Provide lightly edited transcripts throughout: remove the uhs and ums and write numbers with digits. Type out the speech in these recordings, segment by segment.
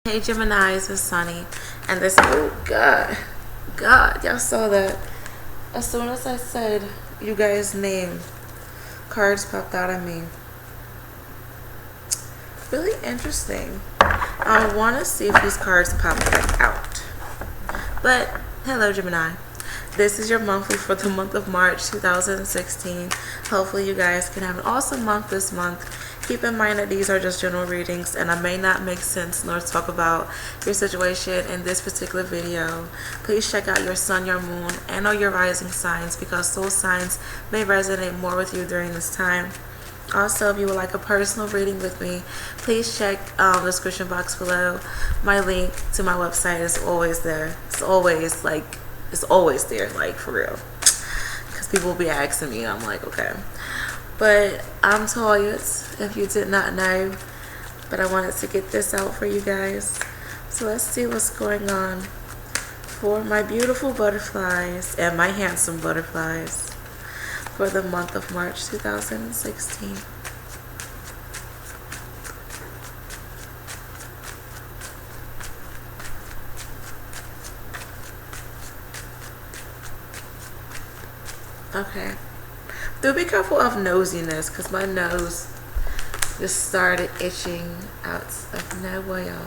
Hey Gemini, it's Sunny, and this, oh God, y'all saw that. As soon as I said you guys' name, cards popped out at me. Really interesting. I want to see if these cards pop back out. But, hello Gemini. This is your monthly for the month of March 2016. Hopefully you guys can have an awesome month this month. Keep in mind that these are just general readings and I may not make sense nor talk about your situation in this particular video. Please check out your sun, your moon, and or your rising signs because those signs may resonate more with you during this time. Also, if you would like a personal reading with me, please check the description box below. My link to my website is always there. It's always there, like for real. Because people will be asking me, and I'm like, okay. But I'm tired, if you did not know. But I wanted to get this out for you guys. So let's see what's going on for my beautiful butterflies and my handsome butterflies for the month of March 2016. Okay. Do be careful of nosiness because my nose just started itching out of nowhere.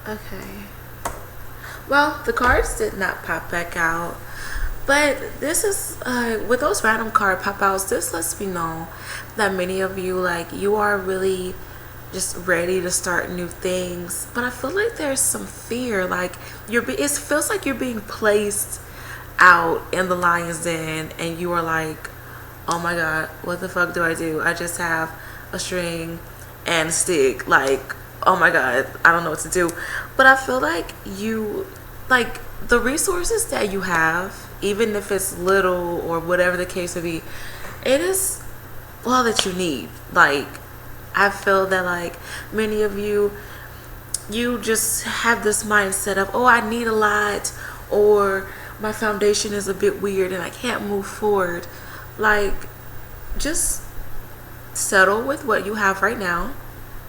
Okay. Well, the cards did not pop back out. But this is, with those random card pop outs, this lets me know that many of you, like, you are really just ready to start new things. But I feel like there's some fear. Like, it feels like you're being placed out in the lion's den and you are like, oh my god, what the fuck do I do? I just have a string and a stick. Like, oh my god, I don't know what to do. But I feel like the resources that you have, even if it's little or whatever the case may be, it is all that you need. Like, I feel that like many of you just have this mindset of, oh, I need a lot, or my foundation is a bit weird and I can't move forward. Like, just settle with what you have right now,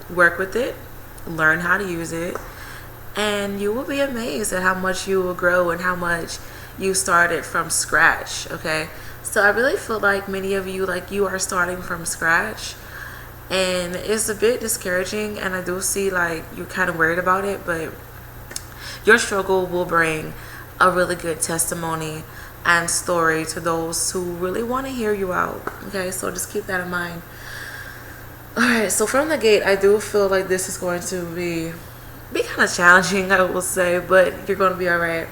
work with it, learn how to use it, and you will be amazed at how much you will grow and how much you started from scratch. Okay, so I really feel like many of you, like, you are starting from scratch and it's a bit discouraging, and I do see like you're kind of worried about it, but your struggle will bring a really good testimony and story to those who really want to hear you out. Okay, so just keep that in mind. Alright, so from the gate, I do feel like this is going to be kind of challenging, I will say, but you're going to be alright.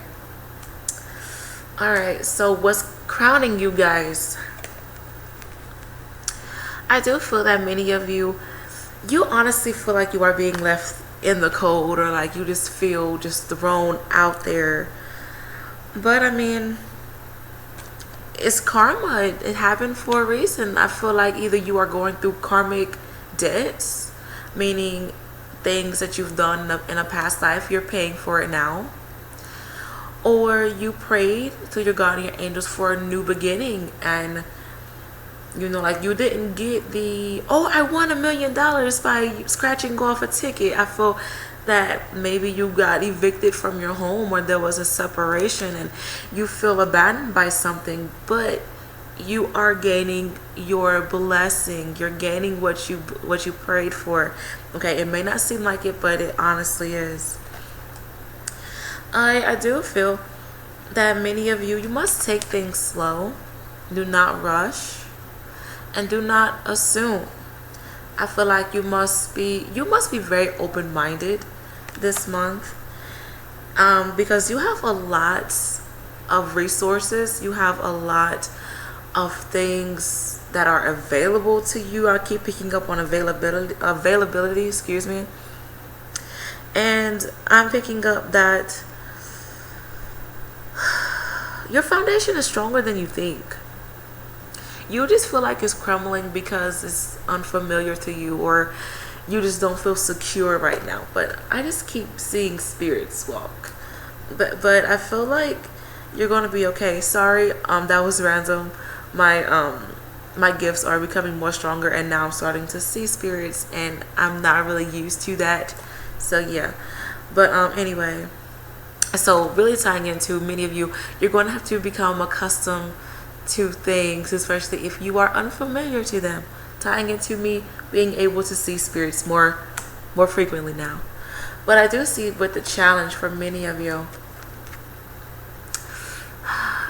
Alright, so what's crowning you guys? I do feel that many of you honestly feel like you are being left in the cold, or like you just feel just thrown out there. But I mean, it's karma. It happened for a reason. I feel like either you are going through karmic debts, meaning things that you've done in a past life, you're paying for it now, or you prayed to your guardian angels for a new beginning, and you know, like, you didn't get the, oh, I won $1 million by scratching off a ticket. I feel that maybe you got evicted from your home, or there was a separation and you feel abandoned by something, but you are gaining your blessing. You're gaining what you prayed for. Okay, it may not seem like it, but it honestly is. I do feel that many of you must take things slow. Do not rush and do not assume. I feel like you must be very open-minded this month, because you have a lot of resources. You have a lot of things that are available to you. I keep picking up on availability, excuse me. And I'm picking up that your foundation is stronger than you think. You just feel like it's crumbling because it's unfamiliar to you, or you just don't feel secure right now. But I just keep seeing spirits walk. But I feel like you're gonna be okay. Sorry, that was random. My my gifts are becoming more stronger, and now I'm starting to see spirits, and I'm not really used to that. So yeah, but anyway, so really tying into many of you, you're going to have to become accustomed to things, especially if you are unfamiliar to them. Tying into me being able to see spirits more frequently now. But I do see with the challenge for many of you,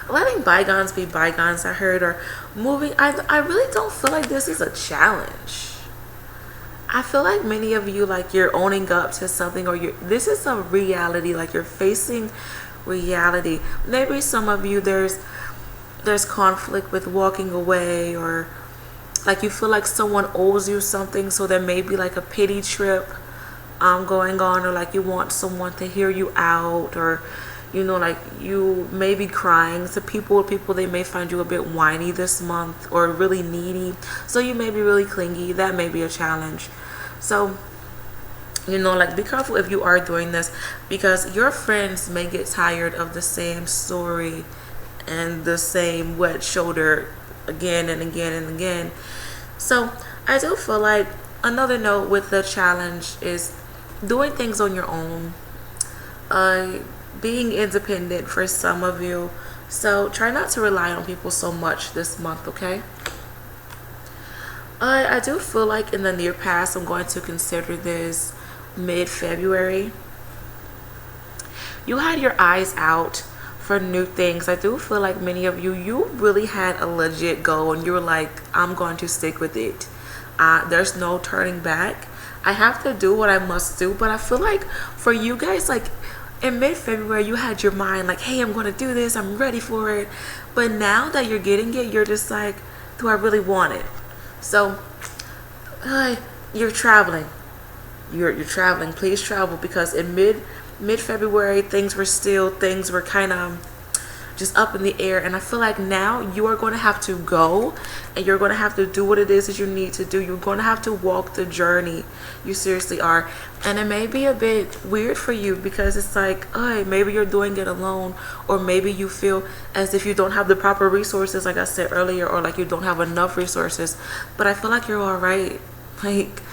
letting bygones be bygones, I heard, or moving. I really don't feel like this is a challenge. I feel like many of you, like, you're owning up to something, or this is a reality, like you're facing reality. Maybe some of you, there's conflict with walking away, or like you feel like someone owes you something, so there may be like a pity trip going on, or like you want someone to hear you out, or like you may be crying to people. They may find you a bit whiny this month, or really needy, so you may be really clingy. That may be a challenge. So like, be careful if you are doing this, because your friends may get tired of the same story and the same wet shoulder again and again and again. So I do feel like another note with the challenge is doing things on your own, being independent for some of you. So try not to rely on people so much this month, okay? I do feel like in the near past, I'm going to consider this mid-February, you had your eyes out for new things. I do feel like many of you really had a legit goal, and you were like, I'm going to stick with it. There's no turning back. I have to do what I must do. But I feel like for you guys, like in mid-February, you had your mind like, hey, I'm going to do this, I'm ready for it. But now that you're getting it, you're just like, do I really want it? So you're traveling. You're traveling. Please travel, because in mid-February, things were kind of just up in the air, and I feel like now you are going to have to go, and you're going to have to do what it is that you need to do. You're going to have to walk the journey. You seriously are. And it may be a bit weird for you, because it's like, maybe you're doing it alone, or maybe you feel as if you don't have the proper resources, like I said earlier, or like you don't have enough resources. But I feel like you're all right. Like,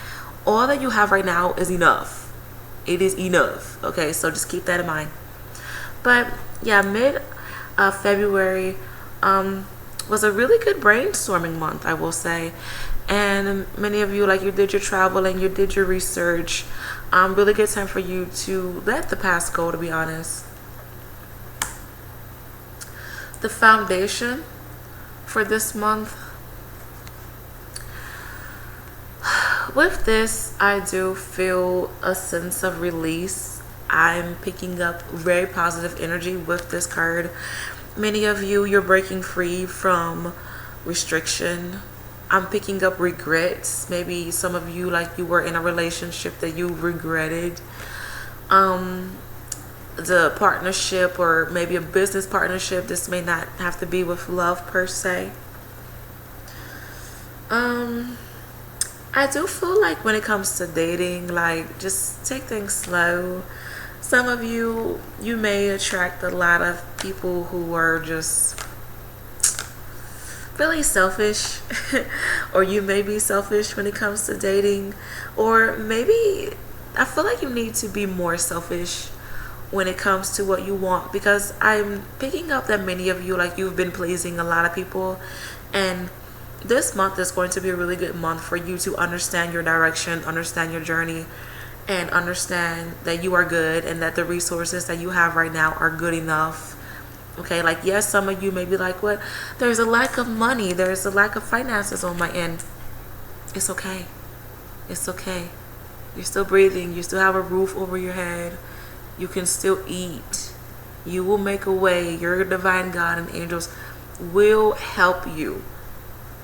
all that you have right now is enough. It is enough. Okay, so just keep that in mind. But yeah, February was a really good brainstorming month, I will say. And many of you, like, you did your travel and you did your research. Really good time for you to let the past go, to be honest. The foundation for this month, with this, I do feel a sense of release. I'm picking up very positive energy with this card. Many of you, you're breaking free from restriction. I'm picking up regrets. Maybe some of you, like, you were in a relationship that you regretted. The partnership, or maybe a business partnership. This may not have to be with love per se. I do feel like when it comes to dating, like, just take things slow. Some of you may attract a lot of people who are just really selfish, or you may be selfish when it comes to dating, or maybe I feel like you need to be more selfish when it comes to what you want, because I'm picking up that many of you, like, you've been pleasing a lot of people, and this month is going to be a really good month for you to understand your direction, understand your journey, and understand that you are good, and that the resources that you have right now are good enough. Okay, like, yes, some of you may be like, what? There's a lack of money. There's a lack of finances on my end. It's okay. It's okay. You're still breathing. You still have a roof over your head. You can still eat. You will make a way. Your divine God and angels will help you.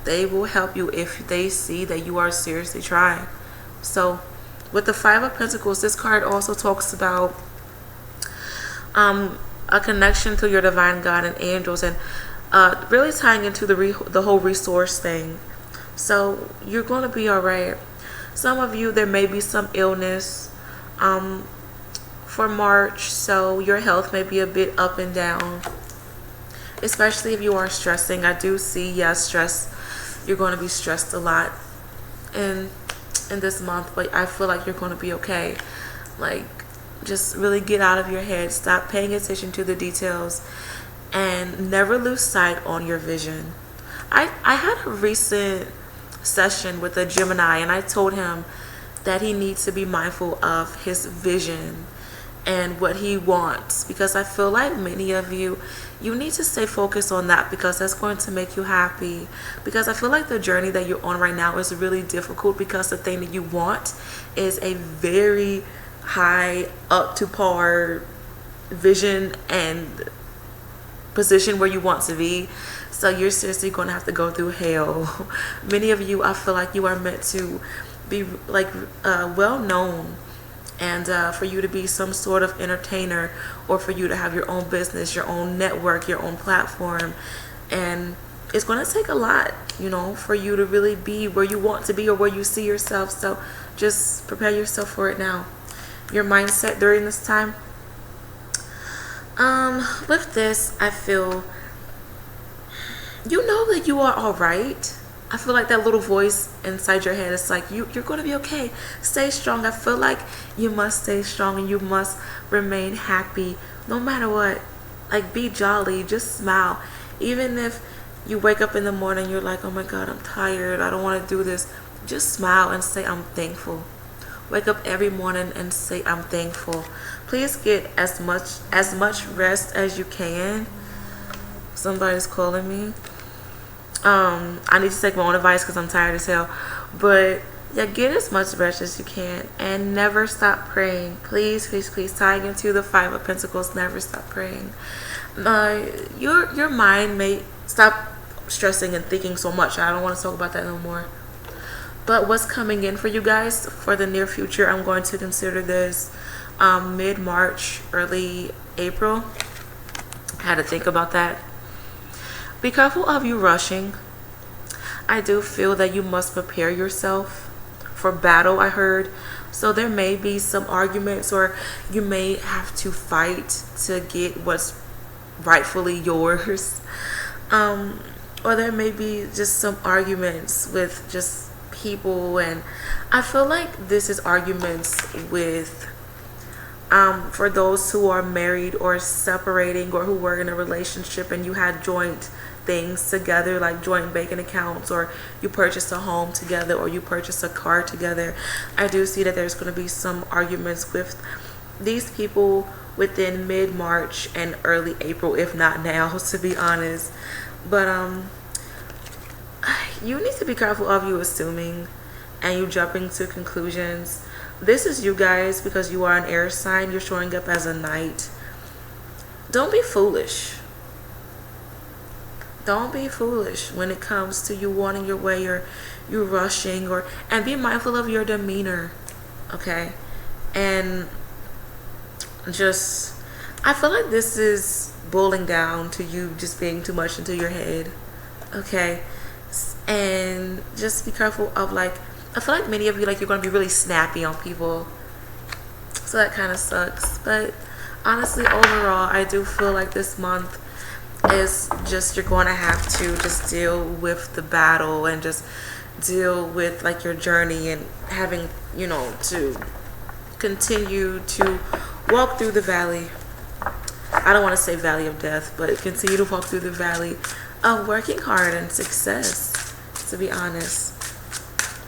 They will help you if they see that you are seriously trying. So with the Five of Pentacles, this card also talks about a connection to your divine God and angels, and really tying into the whole resource thing. So you're going to be all right. Some of you, there may be some illness for March, so your health may be a bit up and down, especially if you are stressing. I do see, yes, stress you're going to be stressed a lot in this month, but I feel like you're going to be okay. Like, just really get out of your head, stop paying attention to the details, and never lose sight on your vision. I had a recent session with a Gemini, and I told him that he needs to be mindful of his vision and what he wants, because I feel like many of you need to stay focused on that, because that's going to make you happy. Because I feel like the journey that you're on right now is really difficult, because the thing that you want is a very high, up to par vision and position where you want to be. So you're seriously going to have to go through hell. Many of you, I feel like you are meant to be like well known, and for you to be some sort of entertainer, or for you to have your own business, your own network, your own platform. And it's going to take a lot, for you to really be where you want to be, or where you see yourself. So just prepare yourself for it now. Your mindset during this time, with this, I feel that you are all right. I feel like that little voice inside your head is like, you're going to be okay. Stay strong. I feel like you must stay strong, and you must remain happy no matter what. Like, be jolly, just smile. Even if you wake up in the morning, you're like, oh my God, I'm tired, I don't want to do this. Just smile and say, I'm thankful. Wake up every morning and say, I'm thankful. Please get as much rest as you can. Somebody's calling me. I need to take my own advice because I'm tired as hell. But yeah, get as much rest as you can, and never stop praying. Please, please, please. Tying into the Five of Pentacles, never stop praying. Your mind may stop stressing and thinking so much. I don't want to talk about that no more. But what's coming in for you guys for the near future, I'm going to consider this mid-March, early April. I had to think about that. Be careful of you rushing. I do feel that you must prepare yourself for battle, I heard. So there may be some arguments, or you may have to fight to get what's rightfully yours. Or there may be just some arguments with just people, and I feel like this is arguments with for those who are married or separating, or who were in a relationship and you had joint things together, like joint banking accounts, or you purchased a home together, or you purchased a car together. I do see that there's going to be some arguments with these people within mid-March and early April, if not now, to be honest. But you need to be careful of you assuming and you jumping to conclusions. This is you guys, because you are an air sign. You're showing up as a knight. Don't be foolish. Don't be foolish when it comes to you wanting your way, or you rushing, and be mindful of your demeanor, okay? And just, I feel like this is boiling down to you just being too much into your head, okay? And just be careful of, like, I feel like many of you, like, you're going to be really snappy on people, so that kind of sucks. But honestly, overall, I do feel like this month is just, you're going to have to just deal with the battle, and just deal with, like, your journey, and having, to continue to walk through the valley. I don't want to say valley of death, but continue to walk through the valley of working hard and success, to be honest.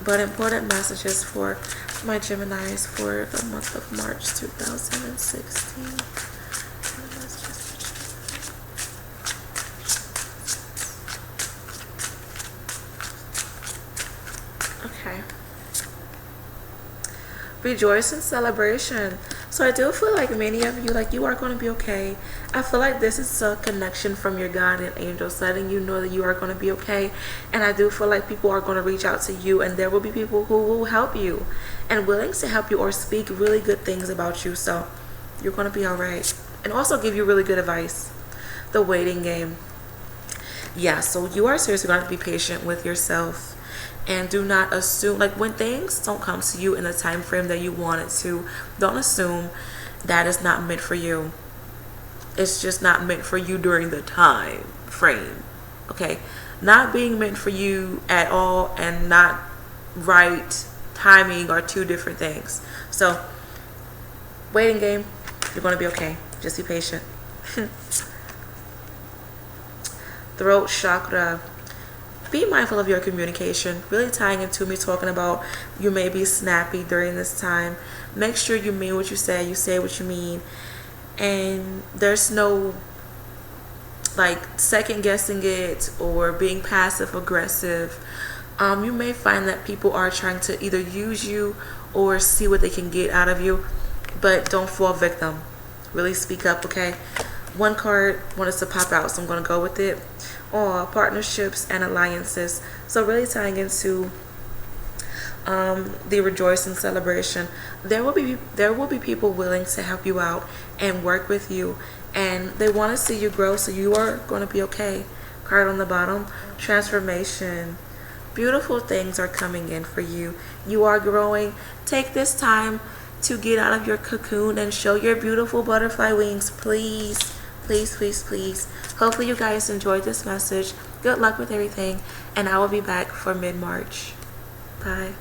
But important messages for my Geminis for the month of March 2016. Okay. Rejoice in celebration. So I do feel like many of you, like, you are going to be okay. I feel like this is a connection from your guardian angels, letting you know that you are going to be okay. And I do feel like people are going to reach out to you, and there will be people who will help you and willing to help you, or speak really good things about you. So you're going to be all right, and also give you really good advice. The waiting game. Yeah, so you are seriously going to be patient with yourself. And do not assume, like, when things don't come to you in the time frame that you want it to, don't assume that it's not meant for you. It's just not meant for you during the time frame. Okay, not being meant for you at all and not right timing are two different things. So waiting game, you're going to be okay. Just be patient. Throat chakra, be mindful of your communication. Really tying into me talking about you may be snappy during this time. Make sure you mean what you say what you mean, and there's no like second guessing it or being passive aggressive. You may find that people are trying to either use you or see what they can get out of you, but don't fall victim. Really speak up, okay? One card wanted to pop out, so I'm going to go with it. Oh, partnerships and alliances. So really tying into the rejoicing celebration. There will be people willing to help you out and work with you, and they want to see you grow, so you are going to be okay. Card on the bottom, transformation. Beautiful things are coming in for you. You are growing. Take this time to get out of your cocoon and show your beautiful butterfly wings, please. Please, please, please. Hopefully you guys enjoyed this message. Good luck with everything, and I will be back for mid-March. Bye.